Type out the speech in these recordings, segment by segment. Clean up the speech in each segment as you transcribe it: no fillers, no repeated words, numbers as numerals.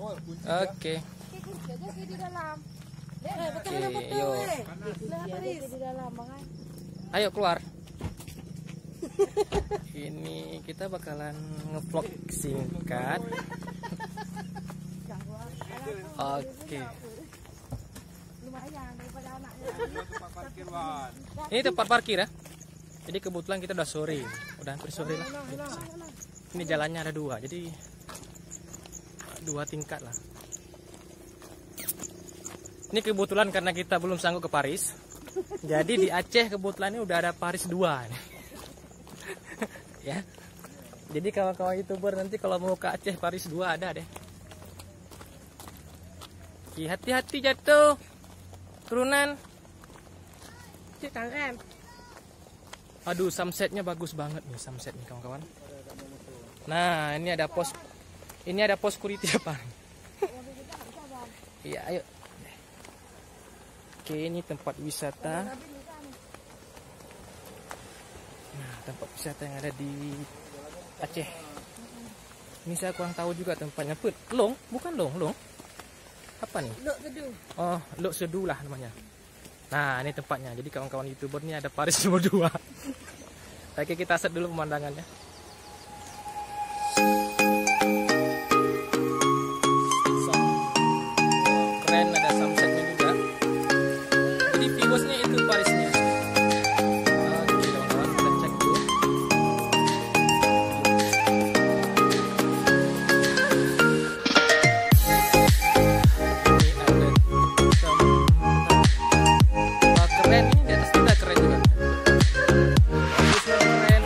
Oke. Ayo keluar. Ini kita bakalan ngevlog singkat. Oke. Ini tempat parkir ya. Jadi kebetulan kita udah sore, udah hampir sore lah. Ini jalannya ada dua, jadi 2 tingkat lah. Ini kebetulan karena kita belum sanggup ke Paris. Jadi di Aceh kebetulan ini udah ada Paris 2 ya. Jadi kawan-kawan YouTuber nanti kalau mau ke Aceh Paris 2 ada deh. Hati-hati jatuh. Turunan. Aduh, sunsetnya bagus banget nih, sunset nih kawan-kawan. Nah, ini ada pos security apa? Iya, ayo. Oke, ini tempat wisata. Nah, tempat wisata yang ada di Aceh. Ini saya kurang tahu juga tempatnya. Long, bukan Long. Apa nih? Lok Sedu. Oh, Lok Sedu lah namanya. Nah, ini tempatnya. Jadi kawan-kawan YouTuber ini ada Paris nomor 2. Oke, kita set dulu pemandangannya. Keren, ada sunsetnya juga. Jadi viewsnya itu Parisnya. Oke, kawan-kawan, kita cek dulu. Keren, ini di atas kita keren juga. Keren.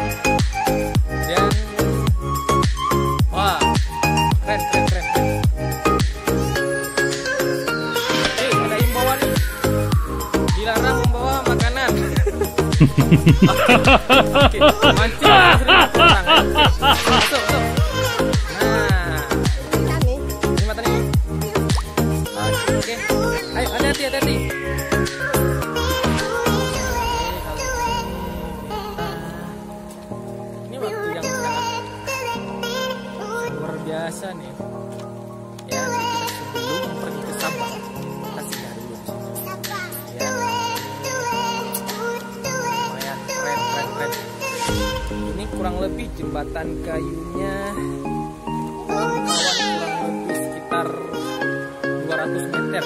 Dan wah, keren. Oke, ada himbauan nih. Dilarang membawa makanan. Oke, mancing sering orang. Masuk. Nah, ini mata nih. Oke, ayo hati-hati. Ini waktu yang sangat luar biasa nih. Ya, jadi kita sebelum pergi ke Sabang, kita singgah dulu. Ya, lumayan keren. Ini kurang lebih jembatan kayunya, kawan-kawan, kurang lebih sekitar 200 meter.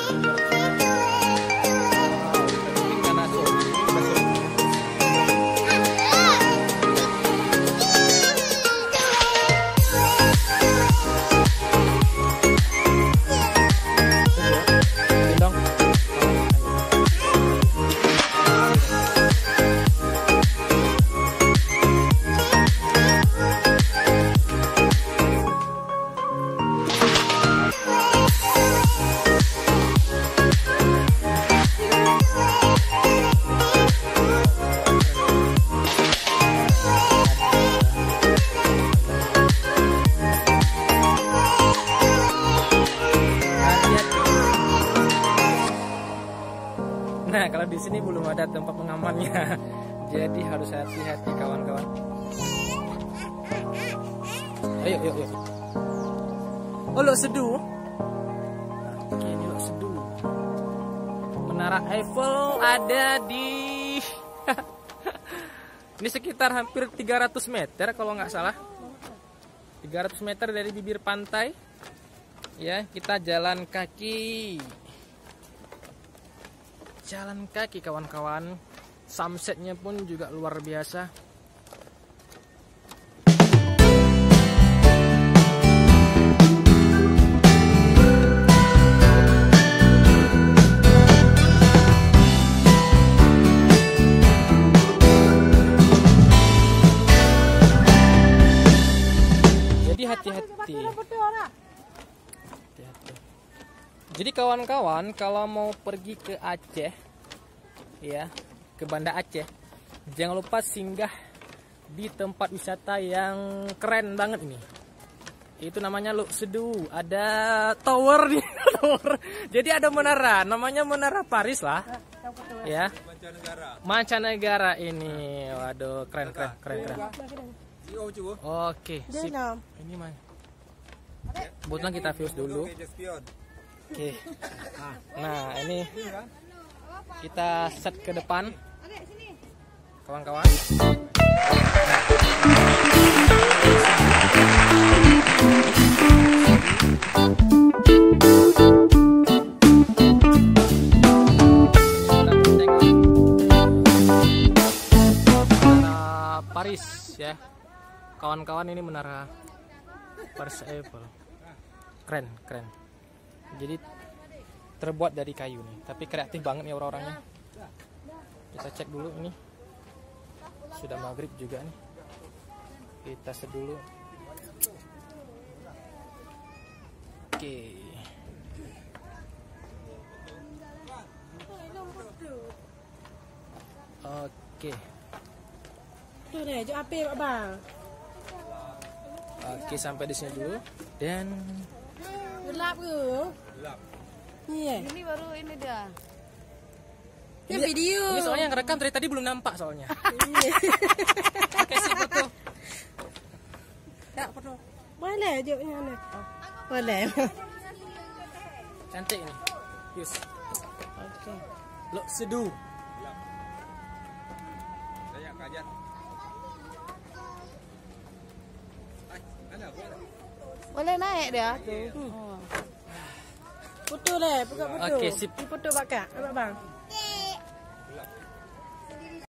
Nah, kalau di sini belum ada tempat pengamannya, jadi harus hati-hati kawan-kawan. Ayo. Oh, Lok Sedu. Oke, ini Lok Sedu. Menara Eiffel ada di ini sekitar hampir 300 meter kalau nggak salah. 300 meter dari bibir pantai. Ya, kita jalan kaki. Kawan-kawan. Sunsetnya pun juga luar biasa. Jadi hati-hati. Jadi kawan-kawan, kalau mau pergi ke Aceh, ya, ke Banda Aceh, jangan lupa singgah di tempat wisata yang keren banget ini. Itu namanya Lok Sedu. Ada tower nih, tower. Jadi ada menara, namanya Menara Paris lah. Ya. Mancanegara ini. Waduh, keren. Oke, sip. Ini mah. Kebetulan kita fuse dulu. Oke. Nah, ini kita set ke depan, kawan-kawan. Paris ya, kawan-kawan, ini menara Paris Eiffel, keren. Jadi terbuat dari kayu nih, tapi kreatif banget nih orang-orangnya. Kita cek dulu, ini sudah maghrib juga nih, kita set dulu. Oke. Tuh deh, jauh api bang. Oke, sampai di sini dulu. Dan Gelap ke? Gelap. Iya. Ini baru ini dia. Ini video. ini soalnya yang rekam dari tadi belum nampak soalnya. Iya. Oke, sip, foto. Tak foto. Boleh jauhnya mana? Boleh. Cantik nih. Yus. Oke. Lo seduh. Banyak kajian. Boleh naik dia tuh. Foto deh, buka foto. Oke, sip. Ini foto bakar, nampak bang?